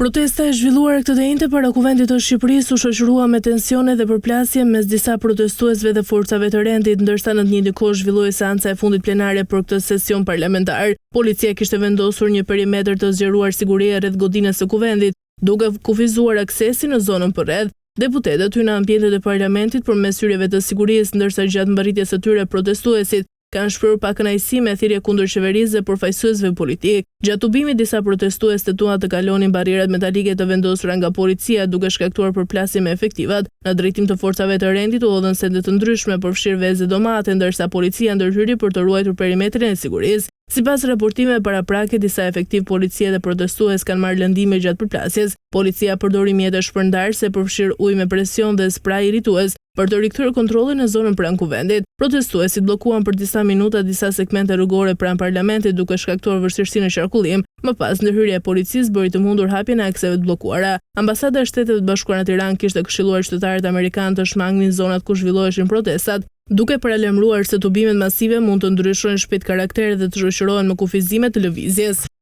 Protesta e zhvilluar këtë denjte para Kuvendit të Shqipërisë u shoqërua me tensione dhe përplasje mes disa protestuesve dhe forcave të rendit, ndërsa në të njëjtin kohë zhvilloi seanca e fundit plenare për këtë sesion parlamentar. Policia kishte vendosur një perimetër të zgjeruar sigurie rreth godinës së Kuvendit, duke kufizuar aksesin në zonën përreth. Deputetët hyn në ambientet e parlamentit përmes hyrjeve të sigurisë, ndërsa gjatë mbërritjes së tyre protestuesit kanë shprehur pakënaqësi me thirrje kundër qeverisë dhe përfaqësuesve politik. Gjatë tubimit disa protestues tentuan të kalonin barrierat metalike të vendosura nga policia, duke shkaktuar përplasje me efektivat. Në drejtim të forcave të rendit u hodhën sende të ndryshme, përfshirë vezë domate, ndërsa policia ndërhyri për të ruajtur perimetrin e sigurisë. Sipas raportimeve paraprake, disa efektiv policie dhe protestues kanë marrë lëndime gjatë përplasjes. Policia përdori mjete shpërndarëse, përfshirë ujë me presion dhe spray irritues për të rikthyer kontrollin në zonën pranë Kuvendit. Protestuesit bllokuan për disa minuta disa segmente rrugore pranë parlamentit, duke shkaktuar vështirësi në qarkullim. Më pas, ndërhyrja e policisë bëri të mundur hapjen e akseve të bllokuara. Ambasada e Shteteve të Bashkuara në Tiranë kishte këshilluar qytetarët amerikanë të shmangnin zonat ku zhvilloheshin protestat, duke paralajmëruar se tubimet masive mund të ndryshojnë shpejt karakter dhe të shoqërohen me kufizime të lëvizjes.